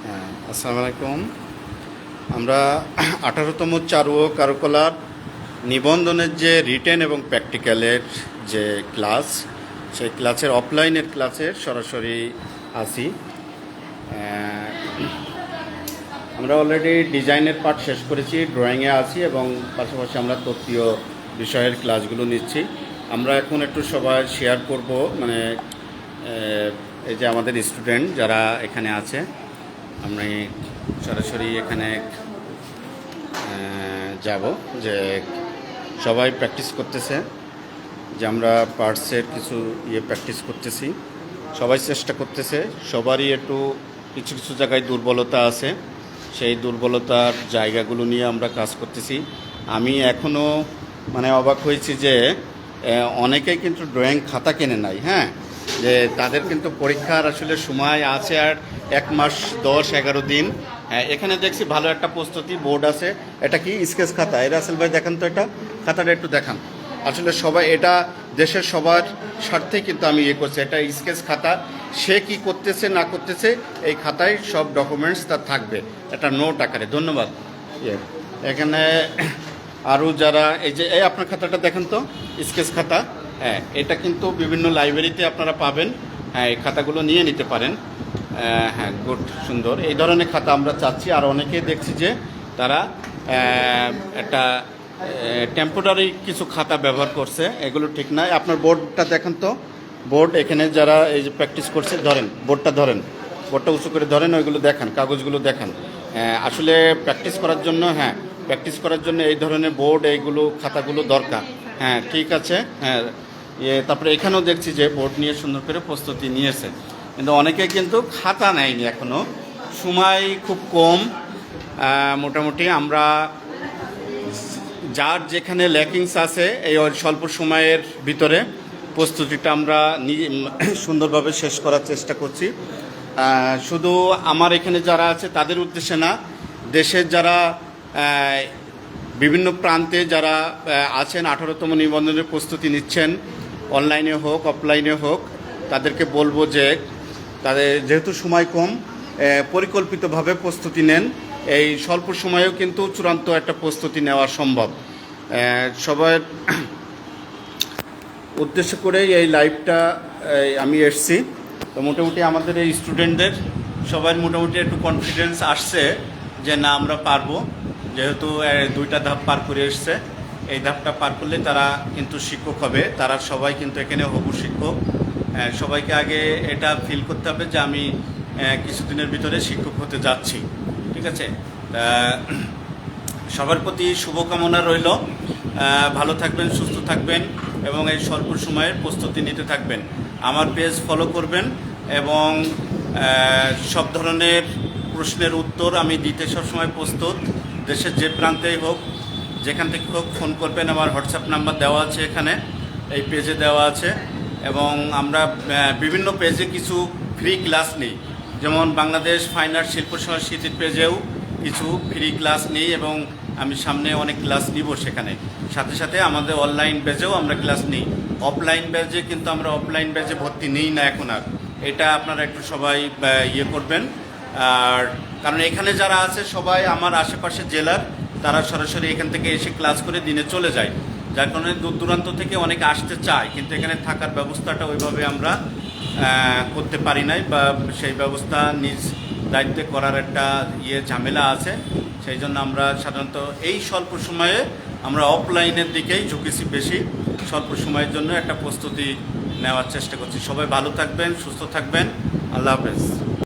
হ্যাঁ, আসসালামু আলাইকুম। আমরা 18তম চারু ও কারুকলার নিবন্ধনের যে রিটেন এবং প্র্যাকটিক্যালের যে ক্লাস, সেই ক্লাসের অফলাইনের ক্লাসের সরাসরি আছি। আমরা অলরেডি ডিজাইনের পার্ট শেষ করেছি, ড্রয়িংয়ে আছি এবং পাশাপাশি আমরা তত্ত্বীয় বিষয়ের ক্লাসগুলো নিচ্ছি। আমরা এখন একটু সবাই শেয়ার করব, মানে এই যে আমাদের স্টুডেন্ট যারা এখানে আছে, আমি সরাসরি এখানে যাব যে সবাই প্র্যাকটিস করতেছে, যে আমরা পার্টসের কিছু প্র্যাকটিস করতেছি, সবাই চেষ্টা করতেছে। সবারই একটু কিছু কিছু জায়গায় দুর্বলতা আছে, সেই দুর্বলতার জায়গাগুলো নিয়ে আমরা কাজ করতেছি। আমি এখনও মানে অবাক হয়েছি যে অনেকেই কিন্তু ড্রয়িং খাতা কেনে নাই। হ্যাঁ, যে তাদের কিন্তু পরীক্ষার আসলে সময় আছে আর 1 মাস 10-11 দিন। এখানে দেখছি ভালো একটা প্রস্তুতি বোর্ড আছে। এটা কি স্কেচ খাতা? রাসেল ভাই দেখান তো, এটা খাতাটা একটু দেখান। আসলে সবাই এটা দেশের সবার স্বার্থে কিন্তু আমি করছি। এটা স্কেচ খাতা, সে কি করতেছে না করতেছে এই খাতায় সব ডকুমেন্টস তার থাকবে, একটা নোট আকারে। ধন্যবাদ। এখানে আরও যারা এই আপনার খাতাটা দেখেন তো, স্কেচ খাতা। হ্যাঁ, এটা কিন্তু বিভিন্ন লাইব্রেরিতে আপনারা পাবেন। হ্যাঁ, এই খাতাগুলো নিয়ে নিতে পারেন। হ্যাঁ, গুড, সুন্দর। এই ধরনের খাতা আমরা চাচ্ছি। আর অনেকেই দেখছি যে তারা একটা টেম্পোরারি কিছু খাতা ব্যবহার করছে, এগুলো ঠিক নয়। আপনার বোর্ডটা দেখেন তো, বোর্ড এখানে যারা এই যে প্র্যাকটিস করছে, ধরেন বোর্ডটা, বোর্ডটা উঁচু করে ধরেন, ওইগুলো দেখান, কাগজগুলো দেখান। আসলে প্র্যাকটিস করার জন্য, প্র্যাকটিস করার জন্য এই ধরনের বোর্ড, এইগুলো খাতাগুলো দরকার। হ্যাঁ, ঠিক আছে। হ্যাঁ, তারপরে এখানেও দেখছি যে বোর্ড নিয়ে সুন্দর করে প্রস্তুতি নিয়েছে, কিন্তু অনেকে কিন্তু খাতা নেয়নি এখনও, সময় খুব কম। মোটামুটি আমরা যার যেখানে ল্যাকিংস আছে এই স্বল্প সময়ের ভিতরে প্রস্তুতিটা আমরা সুন্দরভাবে শেষ করার চেষ্টা করছি। শুধু আমার এখানে যারা আছে তাদের উদ্দেশ্যে না, দেশের যারা বিভিন্ন প্রান্তে যারা আছেন 18তম নিবন্ধনের প্রস্তুতি নিচ্ছেন, অনলাইনে হোক অফলাইনে হোক, তাদেরকে বলবো যে তাদের যেহেতু সময় কম, পরিকল্পিতভাবে প্রস্তুতি নেন। এই স্বল্প সময়েও কিন্তু চূড়ান্ত একটা প্রস্তুতি নেওয়া সম্ভব। সবার উদ্দেশ্য করেই এই লাইভটা আমি এসছি। তো মোটামুটি আমাদের এই স্টুডেন্টদের সবার মোটামুটি একটু কনফিডেন্স আসছে যে না, আমরা পারবো। যেহেতু 2টা ধাপ পার করে এসছে, এই ধাপটা পার করলে তারা কিন্তু শিক্ষক হবে। তারা সবাই কিন্তু এখানে হবু শিক্ষক। সবাইকে আগে এটা ফিল করতে হবে যে আমি কিছুদিনের ভিতরে শিক্ষক হতে যাচ্ছি। ঠিক আছে, সবার প্রতি শুভকামনা রইল। ভালো থাকবেন, সুস্থ থাকবেন এবং এই স্বল্প সময়ের প্রস্তুতি নিতে থাকবেন। আমার পেজ ফলো করবেন এবং সব ধরনের প্রশ্নের উত্তর আমি দিতে সবসময় প্রস্তুত। দেশের যে প্রান্তেই হোক, যেখান থেকে হোক, ফোন করবেন। আমার হোয়াটসঅ্যাপ নাম্বার দেওয়া আছে, এখানে এই পেজে দেওয়া আছে। এবং আমরা বিভিন্ন পেজে কিছু ফ্রি ক্লাস নিই, যেমন বাংলাদেশ ফাইন আর্ট শিল্প সংস্কৃতির পেজেও কিছু ফ্রি ক্লাস নিই এবং আমি সামনে অনেক ক্লাস নিব সেখানে। সাথে সাথে আমাদের অনলাইন পেজেও আমরা ক্লাস নিই। অফলাইন পেজে কিন্তু আমরা অফলাইন পেজে ভর্তি নিই না এখন আর। এটা আপনারা একটু সবাই করবেন। আর কারণ এখানে যারা আছে সবাই আমার আশেপাশে জেলার, তারা সরাসরি এখান থেকে এসে ক্লাস করে দিনে চলে যায়, যার কারণে দূর দূরান্ত থেকে অনেকে আসতে চায়, কিন্তু এখানে থাকার ব্যবস্থাটা ওইভাবে আমরা করতে পারি নাই, বা সেই ব্যবস্থা নিজ দায়িত্বে করার একটা ঝামেলা আছে। সেই জন্য আমরা সাধারণত এই স্বল্প সময়ে আমরা অফলাইনের দিকেই ঝুঁকেছি বেশি। স্বল্প সময়ের জন্য একটা প্রস্তুতি নেওয়ার চেষ্টা করছি। সবাই ভালো থাকবেন, সুস্থ থাকবেন। আল্লাহ হাফেজ।